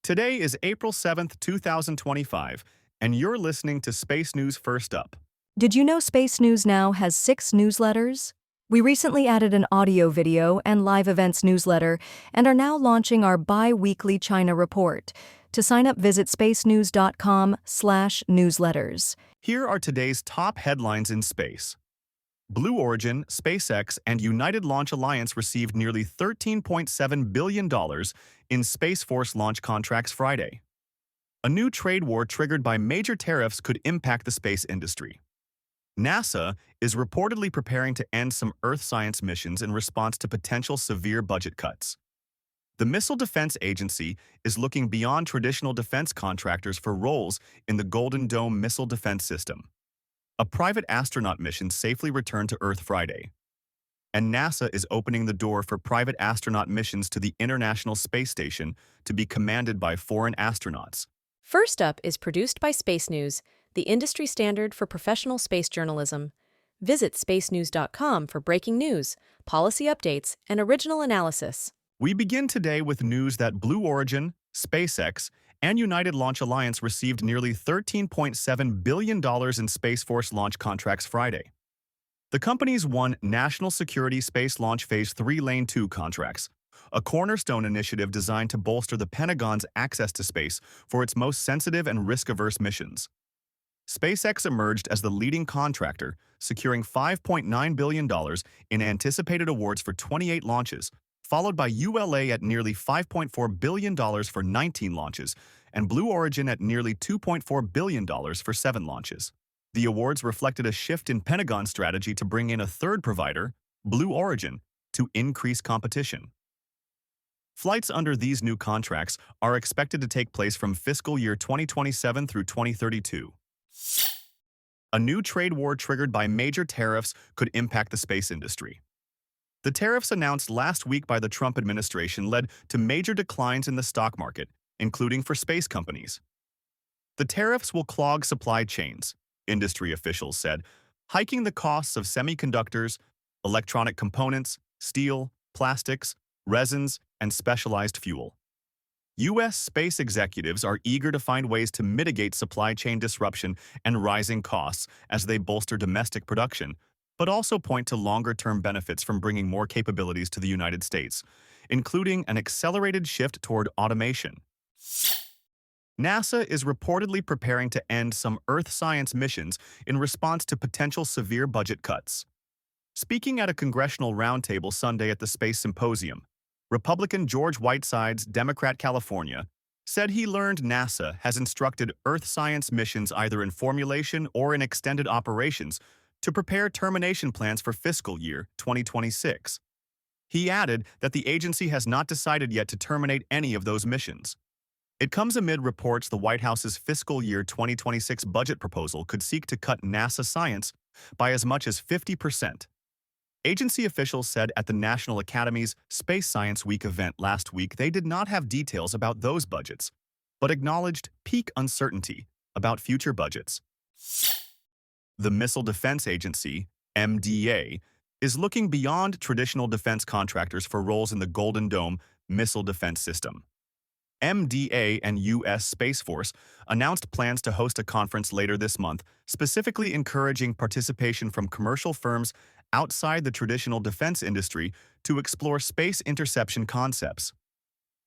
Today is April 7th, 2025, and you're listening to Space News First Up. Did you know Space News Now has 6 newsletters? We recently added an audio, video, and live events newsletter and are now launching our bi-weekly China report. To sign up, visit spacenews.com/newsletters. Here are today's top headlines in space. Blue Origin, SpaceX, and United Launch Alliance received nearly $13.7 billion in Space Force launch contracts Friday. A new trade war triggered by major tariffs could impact the space industry. NASA is reportedly preparing to end some Earth science missions in response to potential severe budget cuts. The Missile Defense Agency is looking beyond traditional defense contractors for roles in the Golden Dome missile defense system. A private astronaut mission safely returned to Earth Friday. And NASA is opening the door for private astronaut missions to the International Space Station to be commanded by foreign astronauts. First Up is produced by Space News, the industry standard for professional space journalism. Visit spacenews.com for breaking news, policy updates, and original analysis. We begin today with news that Blue Origin, SpaceX, and United Launch Alliance received nearly $13.7 billion in Space Force launch contracts Friday. The companies won National Security Space Launch Phase 3 Lane 2 contracts, a cornerstone initiative designed to bolster the Pentagon's access to space for its most sensitive and risk-averse missions. SpaceX emerged as the leading contractor, securing $5.9 billion in anticipated awards for 28 launches, followed by ULA at nearly $5.4 billion for 19 launches, and Blue Origin at nearly $2.4 billion for 7 launches. The awards reflected a shift in Pentagon's strategy to bring in a third provider, Blue Origin, to increase competition. Flights under these new contracts are expected to take place from fiscal year 2027 through 2032. A new trade war triggered by major tariffs could impact the space industry. The tariffs announced last week by the Trump administration led to major declines in the stock market, including for space companies. The tariffs will clog supply chains, industry officials said, hiking the costs of semiconductors, electronic components, steel, plastics, resins, and specialized fuel. U.S. space executives are eager to find ways to mitigate supply chain disruption and rising costs as they bolster domestic production, but also point to longer-term benefits from bringing more capabilities to the United States, including an accelerated shift toward automation. NASA is reportedly preparing to end some Earth science missions in response to potential severe budget cuts. Speaking at a congressional roundtable Sunday at the Space Symposium, Republican George Whitesides, Democrat California, said he learned NASA has instructed Earth science missions either in formulation or in extended operations to prepare termination plans for fiscal year 2026. He added that the agency has not decided yet to terminate any of those missions. It comes amid reports the White House's fiscal year 2026 budget proposal could seek to cut NASA science by as much as 50%. Agency officials said at the National Academy's Space Science Week event last week they did not have details about those budgets, but acknowledged peak uncertainty about future budgets. The Missile Defense Agency, MDA, is looking beyond traditional defense contractors for roles in the Golden Dome missile defense system. MDA and U.S. Space Force announced plans to host a conference later this month, specifically encouraging participation from commercial firms outside the traditional defense industry to explore space interception concepts.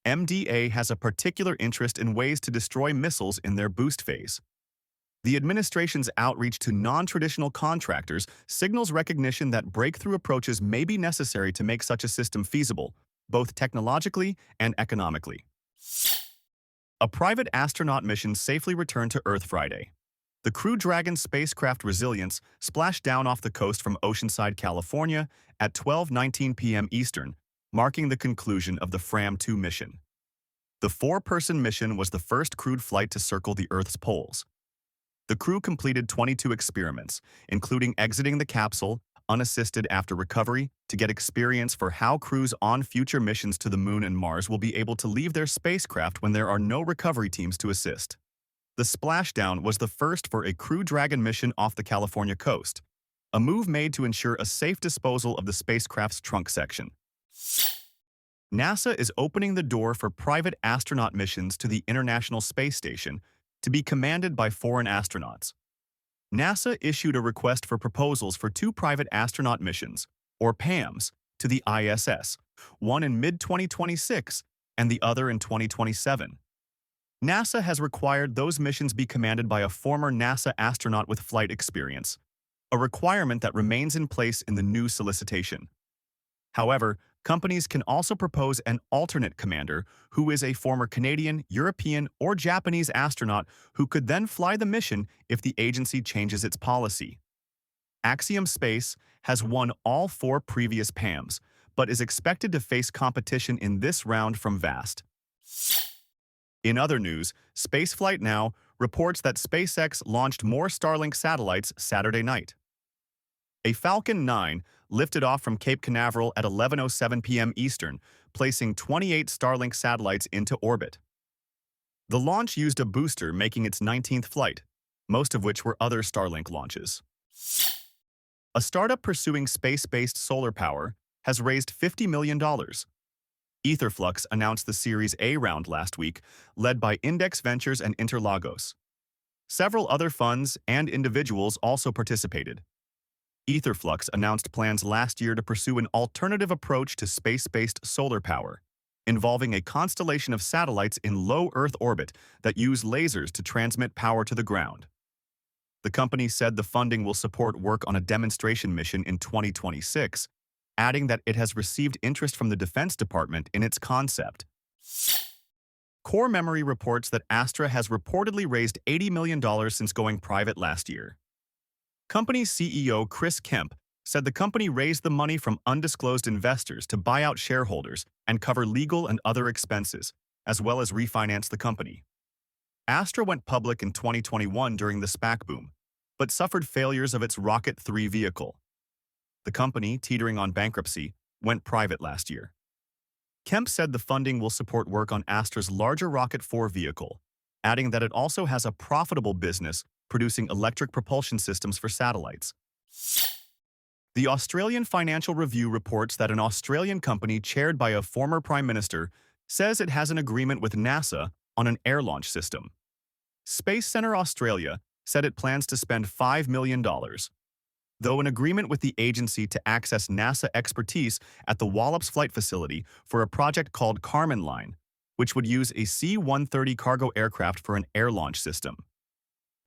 MDA has a particular interest in ways to destroy missiles in their boost phase. The administration's outreach to non-traditional contractors signals recognition that breakthrough approaches may be necessary to make such a system feasible, both technologically and economically. A private astronaut mission safely returned to Earth Friday. The Crew Dragon spacecraft Resilience splashed down off the coast from Oceanside, California at 12:19 p.m. Eastern, marking the conclusion of the FRAM-2 mission. The 4-person mission was the first crewed flight to circle the Earth's poles. The crew completed 22 experiments, including exiting the capsule, unassisted after recovery, to get experience for how crews on future missions to the Moon and Mars will be able to leave their spacecraft when there are no recovery teams to assist. The splashdown was the first for a Crew Dragon mission off the California coast, a move made to ensure a safe disposal of the spacecraft's trunk section. NASA is opening the door for private astronaut missions to the International Space Station to be commanded by foreign astronauts. NASA issued a request for proposals for two private astronaut missions, or PAMs, to the ISS, one in mid-2026 and the other in 2027. NASA has required those missions be commanded by a former NASA astronaut with flight experience, a requirement that remains in place in the new solicitation. However, companies can also propose an alternate commander who is a former Canadian, European, or Japanese astronaut who could then fly the mission if the agency changes its policy. Axiom Space has won all four previous PAMs, but is expected to face competition in this round from VAST. In other news, Spaceflight Now reports that SpaceX launched more Starlink satellites Saturday night. A Falcon 9 lifted off from Cape Canaveral at 11:07 p.m. Eastern, placing 28 Starlink satellites into orbit. The launch used a booster, making its 19th flight, most of which were other Starlink launches. A startup pursuing space-based solar power has raised $50 million. Etherflux announced the Series A round last week, led by Index Ventures and Interlagos. Several other funds and individuals also participated. Etherflux announced plans last year to pursue an alternative approach to space-based solar power, involving a constellation of satellites in low Earth orbit that use lasers to transmit power to the ground. The company said the funding will support work on a demonstration mission in 2026, adding that it has received interest from the Defense Department in its concept. Core Memory reports that Astra has reportedly raised $80 million since going private last year. Company CEO Chris Kemp said the company raised the money from undisclosed investors to buy out shareholders and cover legal and other expenses, as well as refinance the company. Astra went public in 2021 during the SPAC boom, but suffered failures of its Rocket 3 vehicle. The company, teetering on bankruptcy, went private last year. Kemp said the funding will support work on Astra's larger Rocket 4 vehicle, adding that it also has a profitable business producing electric propulsion systems for satellites. The Australian Financial Review reports that an Australian company chaired by a former prime minister says it has an agreement with NASA on an air launch system. Space Centre Australia said it plans to spend $5 million, though an agreement with the agency to access NASA expertise at the Wallops Flight Facility for a project called Kármán Line, which would use a C-130 cargo aircraft for an air launch system.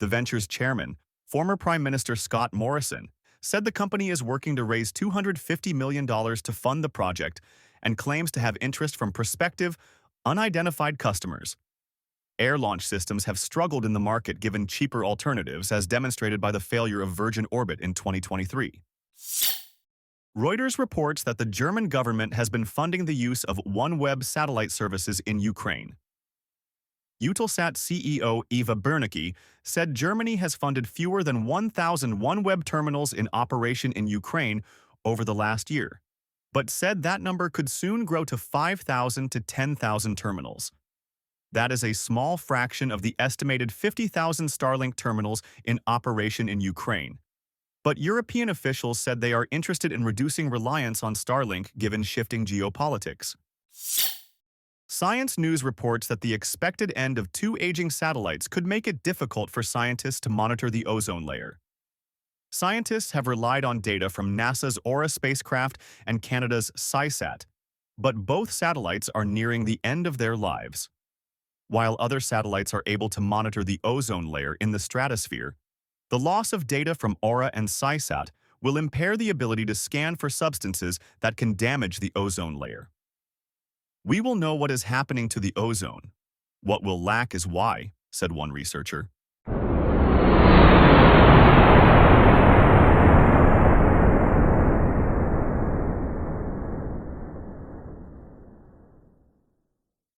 The venture's chairman, former Prime Minister Scott Morrison, said the company is working to raise $250 million to fund the project and claims to have interest from prospective, unidentified customers. Air launch systems have struggled in the market given cheaper alternatives, as demonstrated by the failure of Virgin Orbit in 2023. Reuters reports that the German government has been funding the use of OneWeb satellite services in Ukraine. Eutelsat CEO Eva Bernanke said Germany has funded fewer than 1,000 OneWeb terminals in operation in Ukraine over the last year, but said that number could soon grow to 5,000 to 10,000 terminals. That is a small fraction of the estimated 50,000 Starlink terminals in operation in Ukraine. But European officials said they are interested in reducing reliance on Starlink given shifting geopolitics. Science News reports that the expected end of two aging satellites could make it difficult for scientists to monitor the ozone layer. Scientists have relied on data from NASA's Aura spacecraft and Canada's SciSat, but both satellites are nearing the end of their lives. While other satellites are able to monitor the ozone layer in the stratosphere, the loss of data from Aura and SciSat will impair the ability to scan for substances that can damage the ozone layer. We will know what is happening to the ozone. What will lack is why, said one researcher.